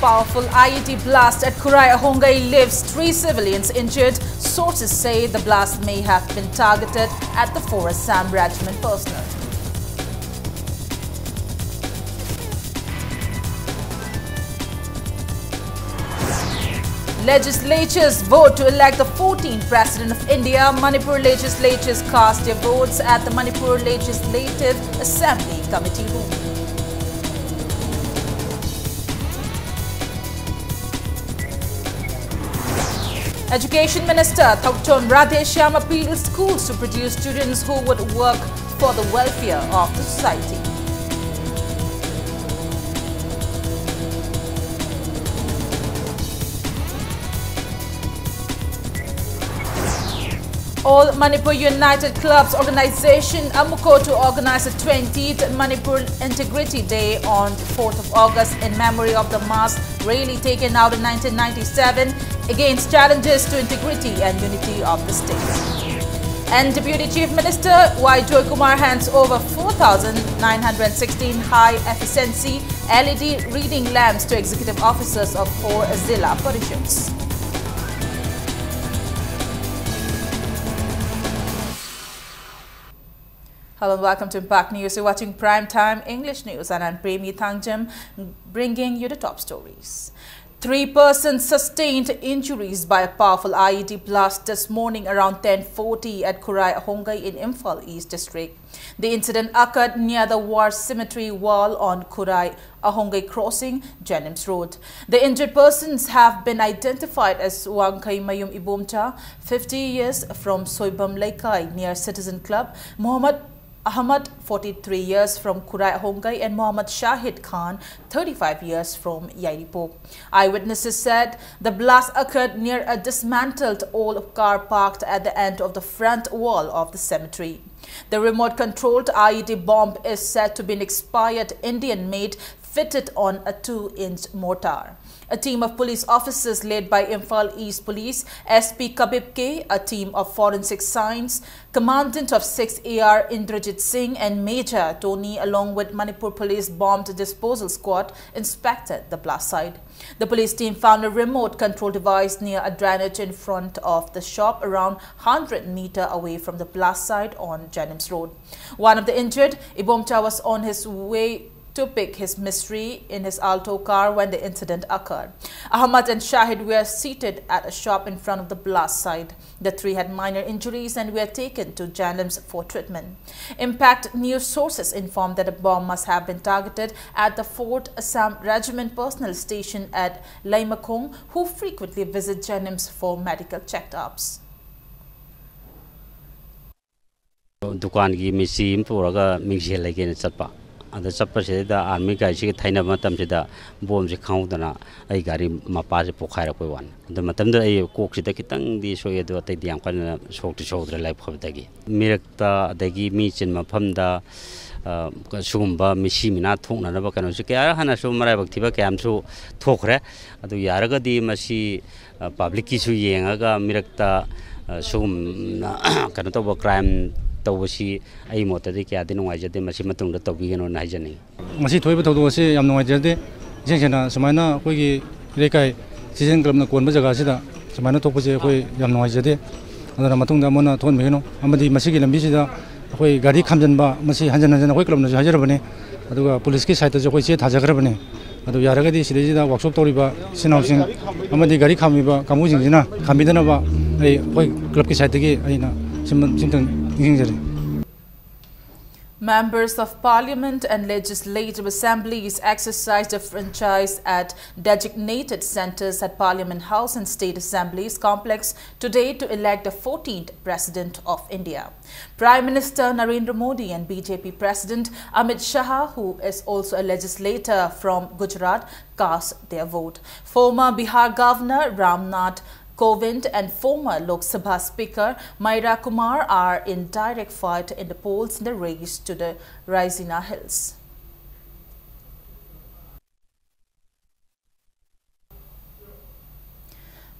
Powerful IED blast at Kurai-Ahongai leaves 3 civilians injured. Sources say the blast may have been targeted at the 4 Assam Regiment personnel. Legislatures vote to elect the 14th President of India. Manipur legislatures cast their votes at the Manipur Legislative Assembly Committee room. Education Minister Thokchon Radheshyam appeals schools to produce students who would work for the welfare of the society. All Manipur United Clubs Organization Amuko to organize the 20th Manipur Integrity Day on 4th of August in memory of the mass rally taken out in 1997 against challenges to integrity and unity of the state. And Deputy Chief Minister Y. Joy Kumar hands over 4,916 high-efficiency LED reading lamps to executive officers of 4 Zilla Parishads. Hello and welcome to Impact News. You're watching Prime Time English News and I'm Premi Thangjam bringing you the top stories. 3 persons sustained injuries by a powerful IED blast this morning around 10:40 at Kurai-Ahongai in Imphal East District. The incident occurred near the War Cemetery wall on Kurai-Ahongai crossing, Jenims Road. The injured persons have been identified as Wangkai Mayum Ibomcha, 50 years from Soibam Laikai near Citizen Club, Muhammad Ahmad, 43 years from Kurai-Ahongai and Muhammad Shahid Khan, 35 years from Yairipo. Eyewitnesses said the blast occurred near a dismantled old car parked at the end of the front wall of the cemetery. The remote-controlled IED bomb is said to be an expired Indian-made fitted on a 2-inch mortar. A team of police officers led by Imphal East Police, SP Kabib K, a team of forensic science, Commandant of 6 AR Indrajit Singh and Major Tony along with Manipur Police Bomb Disposal Squad inspected the blast site. The police team found a remote control device near a drainage in front of the shop around 100 meters away from the blast site on Jenims Road. One of the injured, Ibomcha, was on his way to pick his mystery in his Alto car when the incident occurred. Ahmad and Shahid were seated at a shop in front of the blast site. The 3 had minor injuries and were taken to Jenims for treatment. Impact news sources informed that a bomb must have been targeted at the 4th Assam Regiment personnel station at Laimakong, who frequently visit Jenims for medical checkups. Dukan gi misi impuraga mingsi lagi ni chatpa. Ada chappa se da army guy se thaina matam se da bomb se khaudana ai gari mapa se pokhaira koi wan da matam da ai kok se da kitang di soye do tai diam kan sok ti sodra lai phab da gi mirakta da gi mi chin mafam da sugumba misi mina thokna na ba kano se kya hana so marai bak thiba kyam su thokre adu yaraga di masi public ki su yenga ga mirakta sugum na kano to ba crime tawasi ai motadi kya din ngai masi matung da tobi gano nai jani masi thoi ba thodo se yam ngai jade jengena samaina koi gi rekai season club na kon ba jaga sida samaina thok je koi yam ngai jade adana matung da mona thon mehno amadi masi gi lambi sida koi gari khamjan ba masi hanjan hanjan koi club na hajar bane aduga police ki side je koi che thajagra bane adu yaraga di side da workshop tori ba sinau sing amadi gari khami ba kamu jing jina khami dana ba ai koi club ki side gi ai na Members of Parliament and Legislative Assemblies exercised their franchise at designated centres at Parliament House and State Assemblies complex today to elect the 14th President of India. Prime Minister Narendra Modi and BJP President Amit Shah, who is also a legislator from Gujarat, cast their vote. Former Bihar Governor Ramnath Kovind and former Lok Sabha Speaker Maira Kumar are in direct fight in the polls in the race to the Raisina Hills.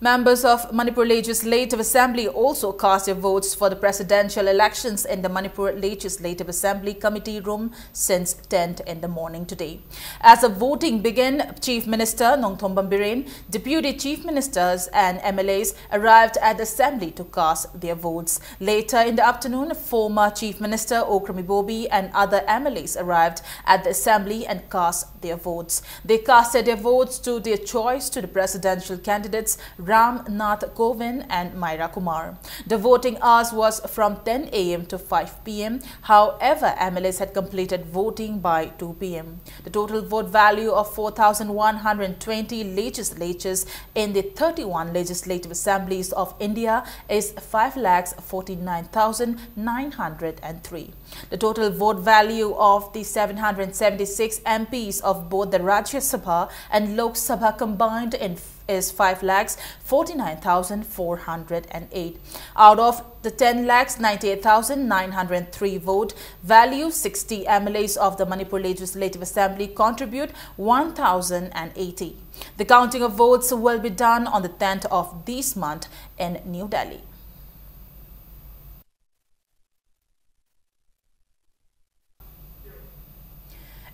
Members of Manipur Legislative Assembly also cast their votes for the presidential elections in the Manipur Legislative Assembly Committee room since 10 in the morning today. As the voting began, Chief Minister Nongthombam Biren, Deputy Chief Ministers and MLAs arrived at the Assembly to cast their votes. Later in the afternoon, former Chief Minister Okrami Bobi and other MLAs arrived at the Assembly and cast their votes. They casted their votes to their choice to the presidential candidates Ram Nath Kovind and Myra Kumar. The voting hours was from 10 a.m. to 5 p.m. However, MLAs had completed voting by 2 p.m. The total vote value of 4,120 legislatures in the 31 legislative assemblies of India is 5,49,903. The total vote value of the 776 MPs of both the Rajya Sabha and Lok Sabha combined is 5,49,408. Out of the 10,98,903 vote value, 60 MLAs of the Manipur Legislative Assembly contribute 1,080. The counting of votes will be done on the 10th of this month in New Delhi.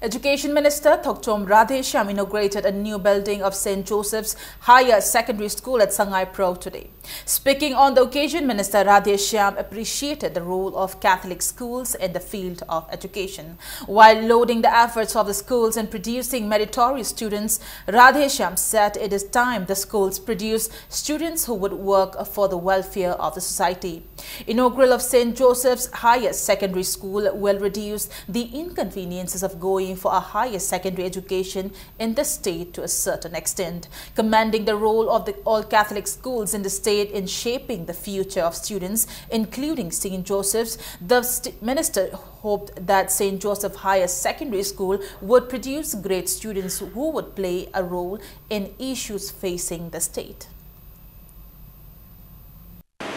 Education Minister Thokchom Radheshyam inaugurated a new building of St. Joseph's Higher Secondary School at Sangai Pro today. Speaking on the occasion, Minister Radheshyam appreciated the role of Catholic schools in the field of education. While lauding the efforts of the schools in producing meritorious students, Radheshyam said it is time the schools produce students who would work for the welfare of the society. Inaugural of St. Joseph's Higher Secondary School will reduce the inconveniences of going for a higher secondary education in the state to a certain extent. Commending the role of the all Catholic schools in the state in shaping the future of students, including St. Joseph's, the minister hoped that St. Joseph Higher Secondary School would produce great students who would play a role in issues facing the state.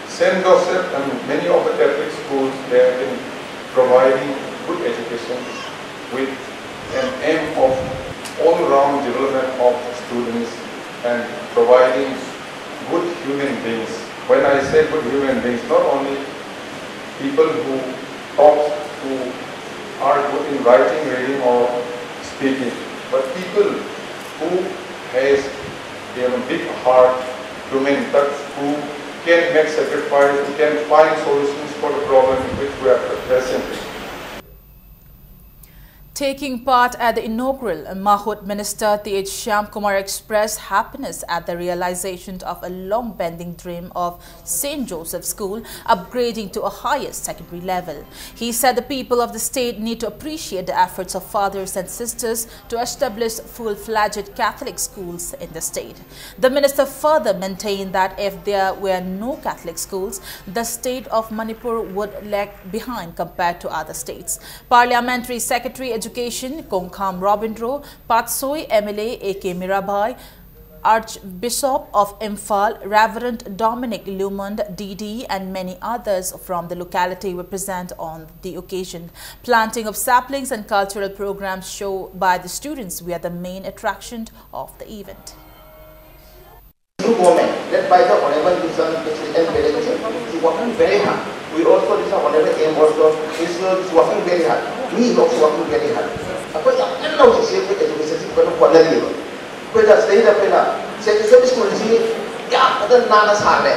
St. Joseph and many of the Catholic schools, they have been providing good education with an aim of all-round development of students and providing good human beings. When I say good human beings, not only people who talk, who are good in writing, reading or speaking, but people who has a big heart, human touch, who can make sacrifice, who can find solutions for the problem which we are facing. Taking part at the inaugural, Mahut Minister T.H. Shyam Kumar expressed happiness at the realization of a long-pending dream of St. Joseph School upgrading to a higher secondary level. He said the people of the state need to appreciate the efforts of fathers and sisters to establish full-fledged Catholic schools in the state. The minister further maintained that if there were no Catholic schools, the state of Manipur would lag behind compared to other states. Parliamentary Secretary Education Kongkham Robindro, Patsoy MLA A.K. Mirabai, Archbishop of Imphal, Reverend Dominic Lumond, DD, and many others from the locality were present on the occasion. Planting of saplings and cultural programs shown by the students were the main attraction of the event. New government led by the Honorable President is working very hard. We also this Honorable aim also is working very hard. We also working very hard. Because I know this is education for the quality. Because that's the idea. Secondary school is yeah, but then nana sahne.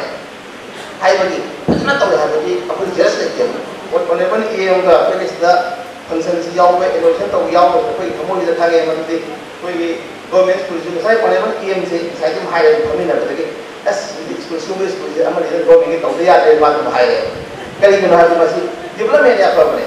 High body, but not only high body. Apun just like them. What Honorable aim the finish the consensus yaw we education to yaw we kamu ni datang yang mati. We government school is saya Honorable aim saya tu high kami nak betul. As school school amal itu government itu dia ada bantu high. Kali ini harus masih development ya problem.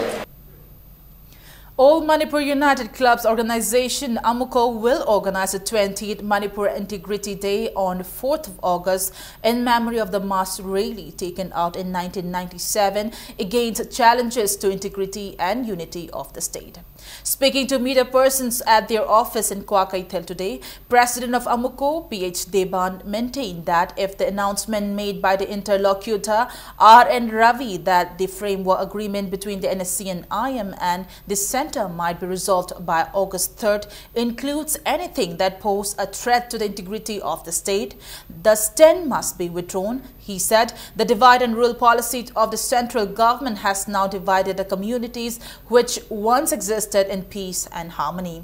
All Manipur United Clubs organization Amuko will organize the 20th Manipur Integrity Day on 4th of August in memory of the mass rally taken out in 1997 against challenges to integrity and unity of the state. Speaking to media persons at their office in Kwakaitel today, President of Amuko, P.H. Deban, maintained that if the announcement made by the interlocutor R.N. Ravi that the framework agreement between the NSC and IM and the Central center might be resolved by August 3rd includes anything that poses a threat to the integrity of the state, the stand must be withdrawn. He said the divide and rule policy of the central government has now divided the communities which once existed in peace and harmony.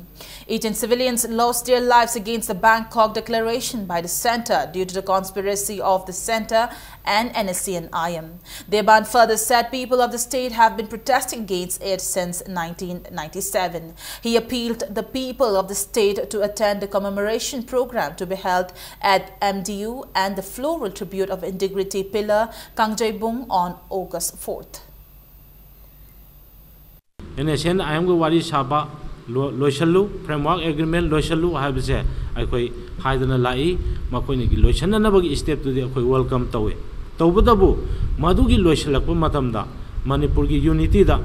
18 civilians lost their lives against the Bangkok Declaration by the center due to the conspiracy of the center and NSC and IM. Deban further said people of the state have been protesting against it since 1997. He appealed the people of the state to attend the commemoration program to be held at MDU and the floral tribute of integrity pillar Kangjebung on August 4th. NSN IM go wari saba loishalu framework agreement loishalu habse akoi haidana lai makoi ni loishana na bagi step to the akoi welcome tawe tawbadabu madugi loishalakpa matamda Manipur gi unity da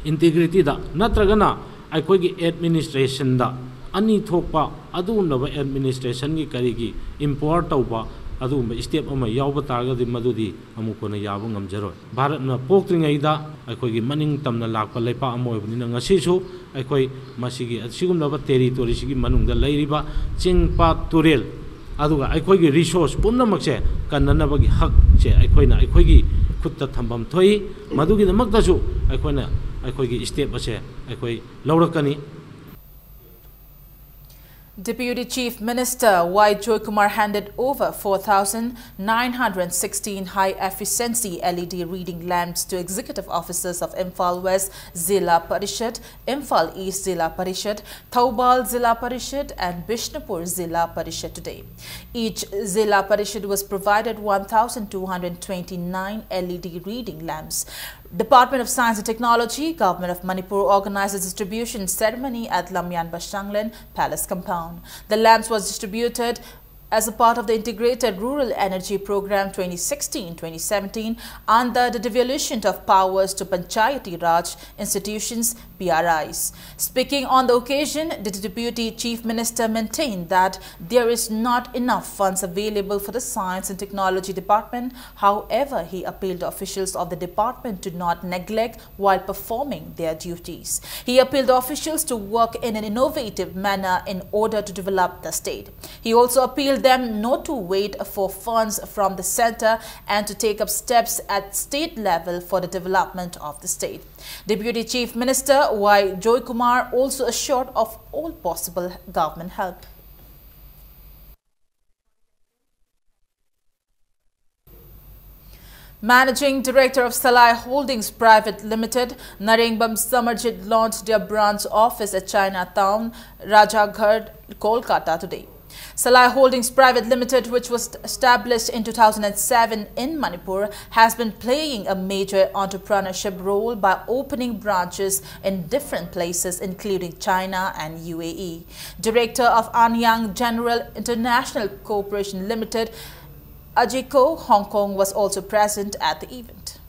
integrity da natragana akoi gi administration da ani thokpa adumnaba administration gi karigi import tawba adum step ama yawba targa di madudi amukona yabu ngamjaro bharat na poktringai da akoi gi maning tamna lakpa leipa amoy bunina ngasi su akoi masigi asigumnaba territory sigi manungda leiriba chingpa turel aduga akoi gi resource pumnamakse kannanabagi hak che akoina akoi gi khutta thambam thoi madugi damakta su akoina akoi gi step ase akoi laurakani. Deputy Chief Minister Y. Joykumar handed over 4,916 high-efficiency LED reading lamps to executive officers of Imphal West Zilla Parishad, Imphal East Zilla Parishad, Thoubal Zilla Parishad and Bishnupur Zilla Parishad today. Each Zilla Parishad was provided 1,229 LED reading lamps. Department of Science and Technology, Government of Manipur organized a distribution ceremony at Lamyan Bashanglen Palace Compound. The lamps was distributed as a part of the Integrated Rural Energy Program 2016-2017 under the devolution of powers to Panchayati Raj institutions PRIs. Speaking on the occasion, the Deputy Chief Minister maintained that there is not enough funds available for the Science and Technology Department. However, he appealed to officials of the department to not neglect while performing their duties. He appealed to officials to work in an innovative manner in order to develop the state. He also appealed them not to wait for funds from the center and to take up steps at state level for the development of the state. Deputy Chief Minister Y. Joykumar also assured of all possible government help. Managing Director of Salai Holdings Private Limited, Narengbam Samarjit launched their branch office at Chinatown, Rajaghar, Kolkata today. Salai Holdings Private Limited, which was established in 2007 in Manipur, has been playing a major entrepreneurship role by opening branches in different places including China and UAE. Director of Anyang General International Corporation Limited, Ajiko Hong Kong was also present at the event.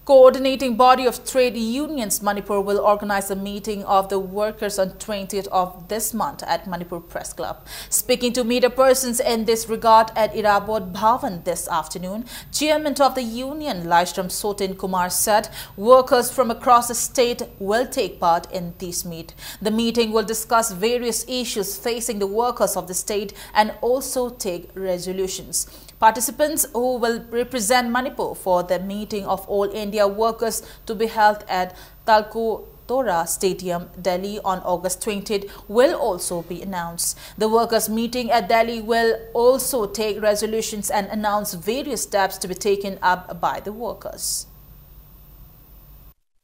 Coordinating body of trade unions Manipur will organize a meeting of the workers on 20th of this month at Manipur Press Club. Speaking to media persons in this regard at Irabod Bhavan this afternoon, Chairman of the union Laishram Sotin Kumar said workers from across the state will take part in this meet. The meeting will discuss various issues facing the workers of the state and also take resolutions. Participants who will represent Manipur for the meeting of All India workers to be held at Talkotora Stadium, Delhi on August 20th will also be announced. The workers' meeting at Delhi will also take resolutions and announce various steps to be taken up by the workers.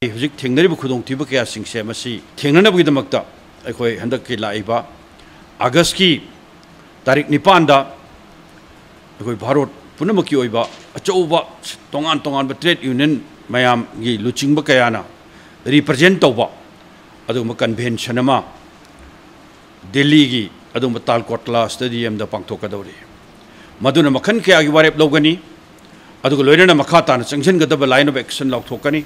Hujik thengnari bu khudong tiba kya singse masi thengnana bu gidamakta akhoi handak ki laiba August ki tarik 9 da akhoi Bharat punamaki oiba achouba tongan trade union mayam gi luchingba kayana represent tawba aduma convention ama Delhi gi aduma Talkotla stadium da pangthokadawri maduna makhan kya gi warep logani aduga loirana makha tan sanction gadaba line of action lauthokani.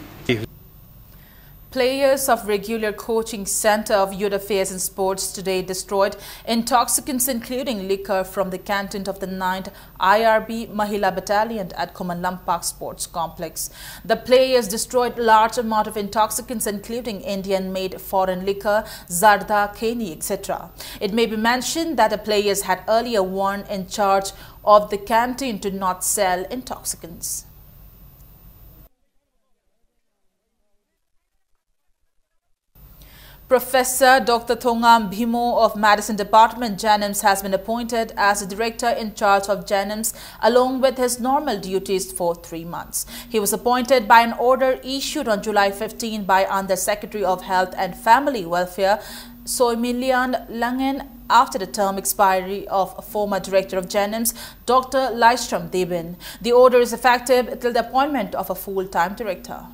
Players of regular coaching center of Youth Affairs and Sports today destroyed intoxicants including liquor from the canteen of the 9th IRB Mahila Battalion at Kumanlampak Sports Complex. The players destroyed large amount of intoxicants including Indian-made foreign liquor, Zarda, Keni, etc. It may be mentioned that the players had earlier warned in charge of the canteen to not sell intoxicants. Professor Dr. Thongam Bhimo of Medicine Department, JANIMS, has been appointed as the director in charge of JANIMS along with his normal duties for 3 months. He was appointed by an order issued on July 15 by Under Secretary of Health and Family Welfare, Soimilian Langen, after the term expiry of former director of JANIMS, Dr. Lystrom Debin. The order is effective till the appointment of a full-time director.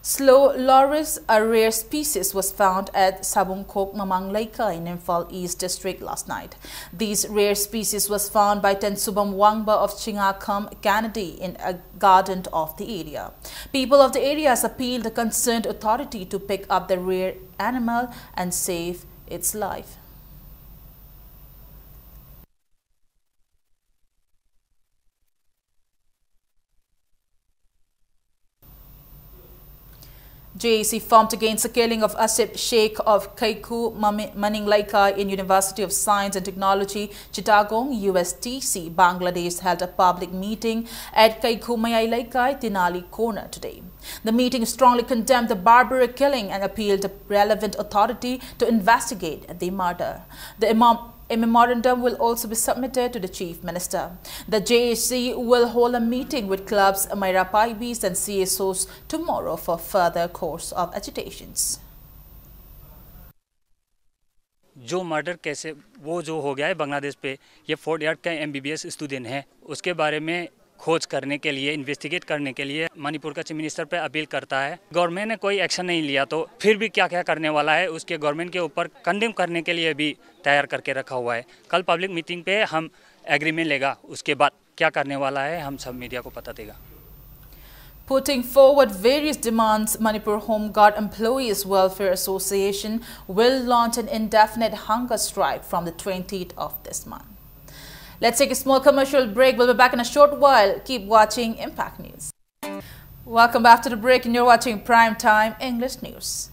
Slow loris, a rare species, was found at Sabungkok Mamang Laika in Imphal East District last night. This rare species was found by Tensubam Wangba of Chingakam, Kennedy, in a garden of the area. People of the area has appealed the concerned authority to pick up the rare animal and save its life. JAC formed against the killing of Asif Sheikh of Kaiku Maning Laika in University of Science and Technology, Chittagong, USTC, Bangladesh, held a public meeting at Kaiku Mayai Laika, Tinali Corner today. The meeting strongly condemned the barbaric killing and appealed to relevant authority to investigate the murder. A memorandum will also be submitted to the Chief Minister. The JAC will hold a meeting with clubs, Maira Paibis and CSOs tomorrow for further course of agitations. जो murder कैसे वो जो हो गया है बांग्लादेश पे, ये 4th year का MBBS स्टूडेंट है, उसके बारे में खोज करने के लिए, इन्वेस्टिगेट करने के लिए मणिपुर का चीफ मिनिस्टर पे अपील करता है। गवर्नमेंट ने कोई एक्शन नहीं लिया तो फिर भी क्या क्या करने वाला है, उसके गवर्नमेंट के ऊपर कंडेम करने के लिए भी तैयार करके रखा हुआ है। कल पब्लिक मीटिंग पे हम एग्रीमेंट लेगा, उसके बाद क्या करने वाला है हम सब मीडिया को पता देगा। Putting forward various demands, Manipur Home Guard Employees Welfare Association will launch an indefinite hunger strike from the 20th of this month. Let's take a small commercial break. We'll be back in a short while. Keep watching Impact News. Welcome back to the break, and you're watching Prime Time English News.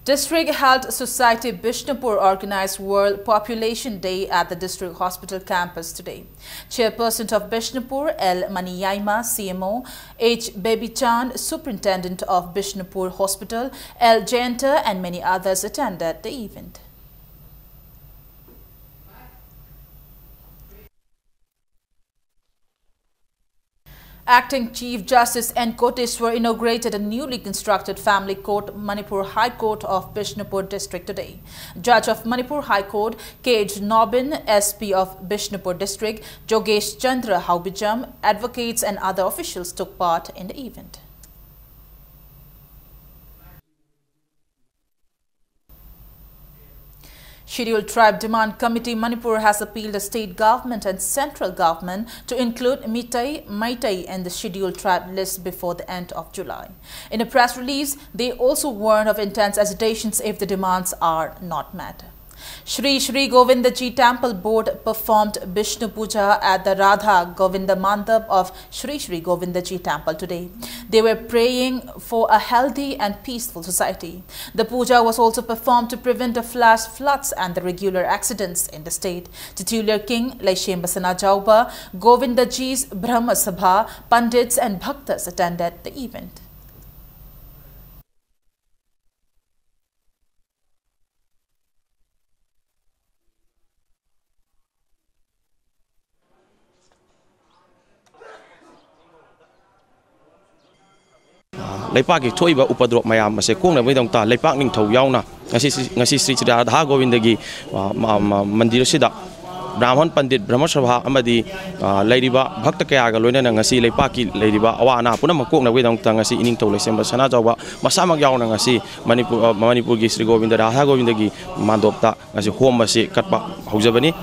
District Health Society Bishnupur organized World Population Day at the District Hospital campus today. Chairperson of Bishnupur, L. Maniyaima, CMO, H. Babychand, Superintendent of Bishnupur Hospital, L. Jayanta, and many others attended the event. Acting Chief Justice N. Koteshwar inaugurated a newly constructed family court, Manipur High Court of Bishnupur District today. Judge of Manipur High Court, K.H. Nobin, SP of Bishnupur District, Jogesh Chandra Haubijam, advocates and other officials took part in the event. Scheduled Tribe Demand Committee Manipur has appealed the state government and central government to include Maitai in the scheduled tribe list before the end of July. In a press release, they also warned of intense agitations if the demands are not met. Shri Shri Govindaji Temple Board performed Bishnu Puja at the Radha Govinda Mandap of Shri Shri Govindaji Temple today. They were praying for a healthy and peaceful society. The puja was also performed to prevent the flash floods and the regular accidents in the state. Titular King Laishem Basana Jauba, Govindaji's Brahma Sabha, Pandits and Bhaktas attended the event. Leipaki Toiba Upadrop Mayam, Sekong, Vedanta, Leipak Tau Yauna, Nasi Sri Radha Govindagi, Mandir Sida, Brahman Pandit, Brahmasabha, Amadi, Ladyba, Bhaktaka, Luna, Nasi, Leipaki, Ladyba, Awana, Punamakong, Vedanta, Nasi, Ining Tola, Sanajawa, Masama Yauna, Nasi, Manipur Gisri Govinda, Radha Govindagi, Mandopta, Nasi Homasi, Katpa, Hosabani.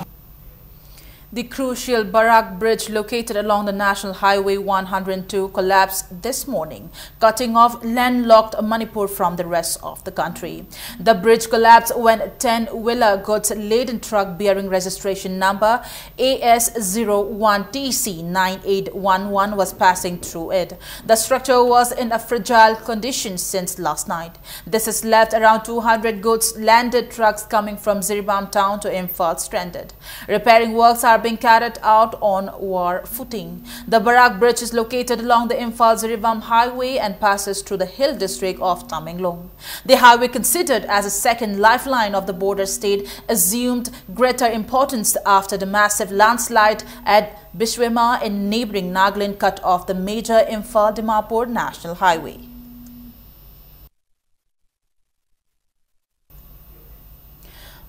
The crucial Barak Bridge located along the National Highway 102 collapsed this morning, cutting off landlocked Manipur from the rest of the country. The bridge collapsed when a 10-wheeler goods-laden truck bearing registration number AS01TC9811 was passing through it. The structure was in a fragile condition since last night. This has left around 200 goods-landed trucks coming from Ziribam town to Imphal stranded. Repairing works are being carried out on war footing. The Barak Bridge is located along the Imphal-Ziribam highway and passes through the hill district of Tamenglong. The highway, considered as a second lifeline of the border state, assumed greater importance after the massive landslide at Bishwema in neighboring Nagaland cut off the major Imphal-Dimapur national highway.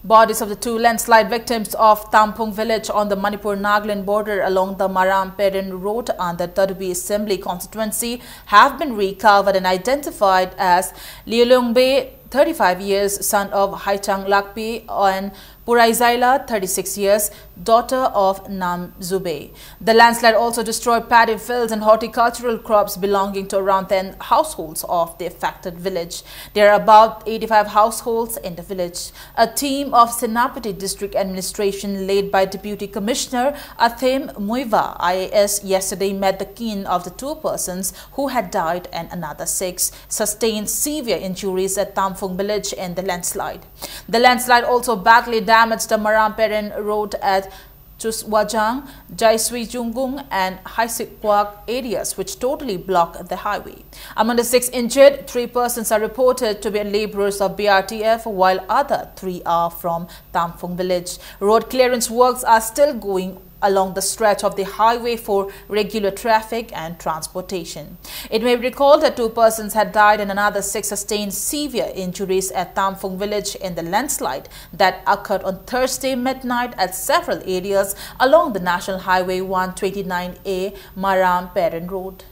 Bodies of the two landslide victims of Tampung village on the Manipur-Nagaland border along the Maram-Perin road under Tadubi Assembly constituency have been recovered and identified as Liulungbe, 35 years, son of Haichang Lakpi, and Puraizaila, 36 years, daughter of Nam Zube. The landslide also destroyed paddy fields and horticultural crops belonging to around 10 households of the affected village. There are about 85 households in the village. A team of Senapati District Administration led by Deputy Commissioner Athem Muiva IAS yesterday met the kin of the two persons who had died and another 6 sustained severe injuries at Tamphung village in the landslide. The landslide also badly damaged the Maram-Perin road at Chuswajang, Jaisui Jungung and Haisikwak areas, which totally block the highway. Among the 6 injured, 3 persons are reported to be laborers of BRTF, while other 3 are from Tamphung village. Road clearance works are still going along the stretch of the highway for regular traffic and transportation. It may be recalled that 2 persons had died and another 6 sustained severe injuries at Tamphung village in the landslide that occurred on Thursday midnight at several areas along the National Highway 129A Maram-Perin road.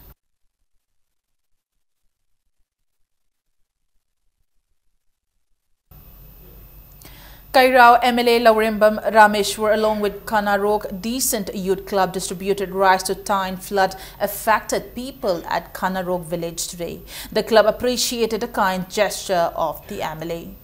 Kairao MLA Laurimbam Rameshwar along with Kanarok Decent Youth Club distributed rice to Tyne flood affected people at Kanarok village today. The club appreciated the kind gesture of the MLA.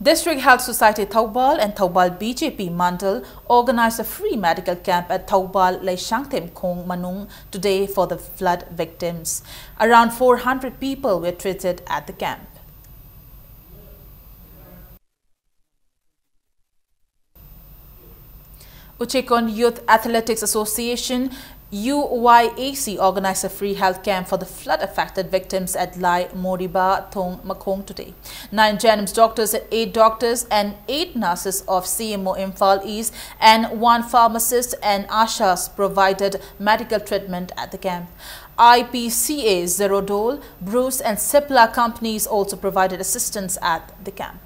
District Health Society Thaubal and Thaubal BJP Mandal organized a free medical camp at Thaubal Leishangtem Khong Manung today for the flood victims. Around 400 people were treated at the camp. Uchekon Youth Athletics Association UYAC organized a free health camp for the flood-affected victims at Lai Moriba Thong Makong today. 9 Janims doctors, 8 doctors and 8 nurses of CMO Imphal East and 1 pharmacist and Ashas provided medical treatment at the camp. IPCA, Zerodol, Bruce and Cipla companies also provided assistance at the camp.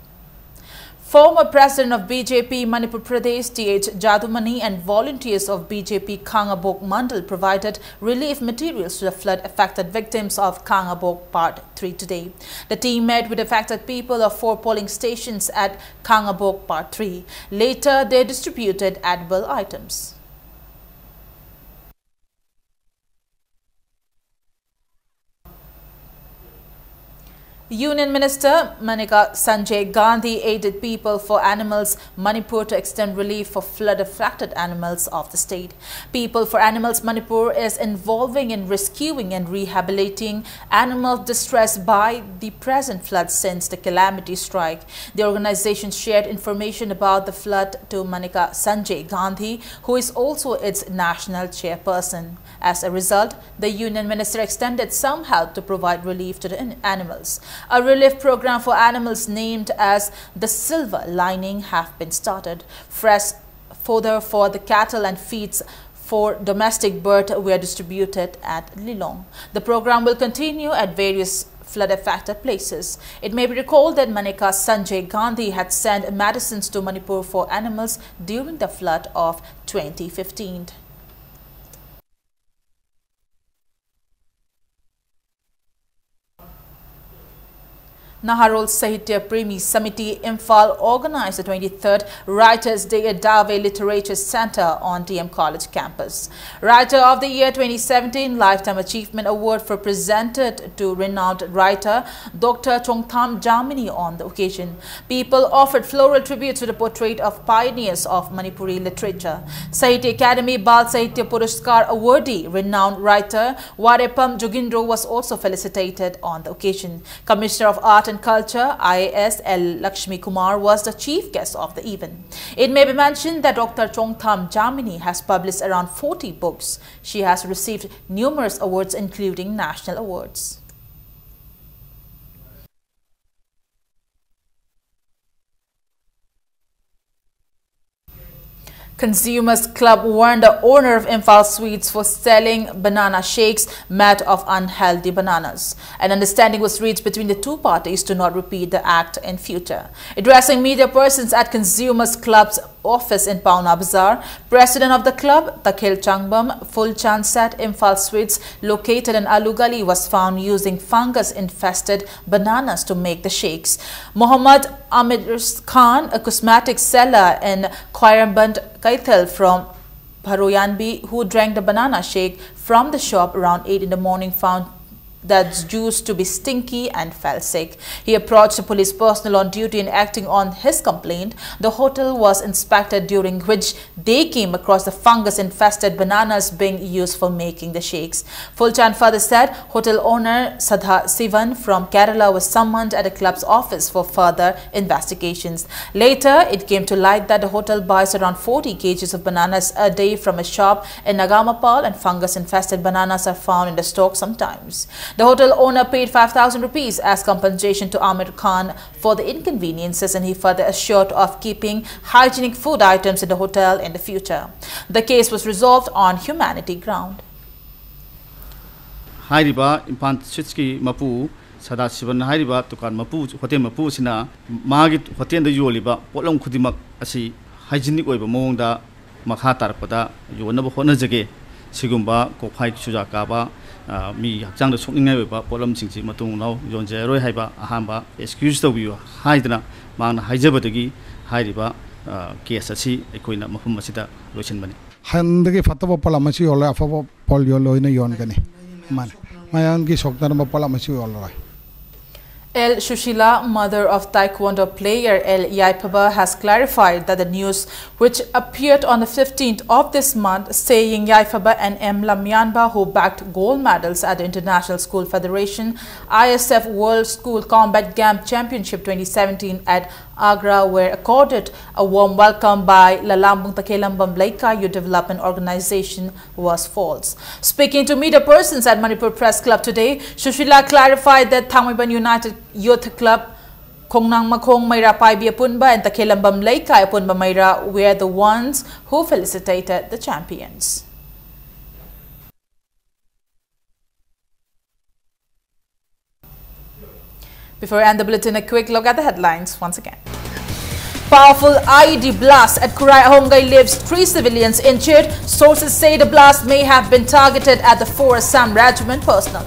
Former President of BJP Manipur Pradesh T.H. Jadumani and volunteers of BJP Khangabok Mandal provided relief materials to the flood-affected victims of Khangabok Part 3 today. The team met with affected people of 4 polling stations at Khangabok Part 3. Later, they distributed edible items. Union Minister Manika Sanjay Gandhi aided People for Animals Manipur to extend relief for flood-affected animals of the state. People for Animals Manipur is involving in rescuing and rehabilitating animals distressed by the present flood since the calamity strike. The organization shared information about the flood to Manika Sanjay Gandhi, who is also its national chairperson. As a result, the Union Minister extended some help to provide relief to the animals. A relief program for animals named as the Silver Lining have been started. Fresh fodder for the cattle and feeds for domestic birds were distributed at Lilong. The program will continue at various flood-affected places. It may be recalled that Manika Sanjay Gandhi had sent medicines to Manipur for animals during the flood of 2015. Naharol Sahitya Premi Samiti Imphal organized the 23rd Writers' Day at Dave Literature Center on DM College campus. Writer of the Year 2017 Lifetime Achievement Award were presented to renowned writer Dr. Chongtham Jamini on the occasion. People offered floral tributes to the portrait of pioneers of Manipuri literature. Sahitya Academy Bal Sahitya Puruskar awardee, renowned writer Warepam Jogindro was also felicitated on the occasion. Commissioner of Art and Culture, IAS L. Lakshmi Kumar was the chief guest of the event. It may be mentioned that Dr. Chongtham Jamini has published around 40 books. She has received numerous awards including national awards. Consumers Club warned the owner of Imphal Sweets for selling banana shakes made of unhealthy bananas. An understanding was reached between the two parties to not repeat the act in future. Addressing media persons at Consumers Club's office in Pauna Bazaar, President of the club, Takhil Changbam Fulchand said Imphal Sweets located in Alugali was found using fungus-infested bananas to make the shakes. Muhammad Amir Khan, a cosmetic seller in Khoiramband Kaithal from Bharoyanbi, who drank the banana shake from the shop around 8 in the morning, found that juice to be stinky and fell sick. He approached the police personnel on duty and acting on his complaint. The hotel was inspected, during which they came across the fungus-infested bananas being used for making the shakes. Fulchand further said hotel owner Sadha Sivan from Kerala was summoned at the club's office for further investigations. Later, it came to light that the hotel buys around 40 kgs of bananas a day from a shop in Nagamapal, and fungus-infested bananas are found in the stock sometimes. The hotel owner paid 5,000 rupees as compensation to Amir Khan for the inconveniences, and he further assured of keeping hygienic food items in the hotel in the future. The case was resolved on humanity ground. Hairiba Imphal Sweets Mapu Sada Sivan Hairiba Tukan Mapu Hotel Mapu Sina Magit Hotel the Yoliba Polong Kudimak Asi hygienic Oba Monda Makhatar Pada Yonaba Honazage Sigumba Kopai Sujakaba Mi Jang the Song Neva Polam Singsi Matung now John Zero Haiba Ahamba excuse the view Haidana Man Haijabatagi Hairiba Kiasasi Equina Mahumasita Russian money. Handagi Fataba Palamachi or Lafabo Polio in a Yongani. Man, my Angi Soktanama Palamachi all. El Shushila, mother of Taekwondo player El Yaipaba, has clarified that the news which appeared on the 15th of this month saying Yaipaba and M. Lamyanba, who bagged gold medals at the International School Federation ISF World School Combat Game Championship 2017 at Agra, were accorded a warm welcome by Lalambung Takelambam Laika Youth Development Organization, was false. Speaking to media persons at Manipur Press Club today, Shushila clarified that Thangwiban United Youth Club, Kongnang Makong Mayra Paibi Apunba and Takelambam Laika Apunba Mayra were the ones who felicitated the champions. Before we end the bulletin, a quick look at the headlines once again. Powerful IED blast at Kurai Hongai leaves 3 civilians injured. Sources say the blast may have been targeted at the 4 Assam Regiment personnel.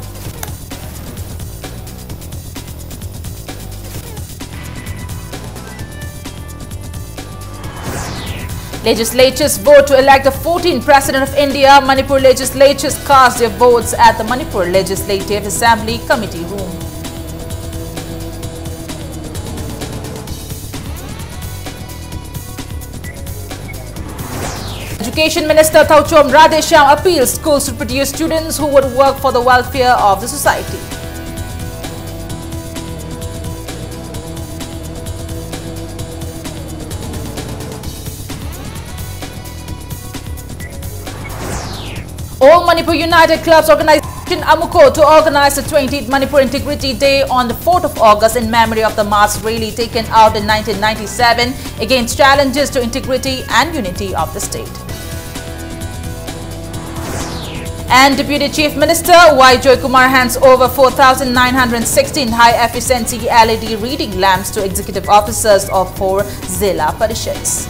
Legislatures vote to elect the 14th President of India. Manipur legislatures cast their votes at the Manipur Legislative Assembly Committee room. Education Minister Thauchom Radheshyam appeals schools to produce students who would work for the welfare of the society. All Manipur United Clubs Organization Amuko to organize the 20th Manipur Integrity Day on the 4th of August in memory of the mass rally taken out in 1997 against challenges to integrity and unity of the state. And Deputy Chief Minister Y. Joy Kumar hands over 4,916 high-efficiency LED reading lamps to executive officers of 4 Zilla Parishads.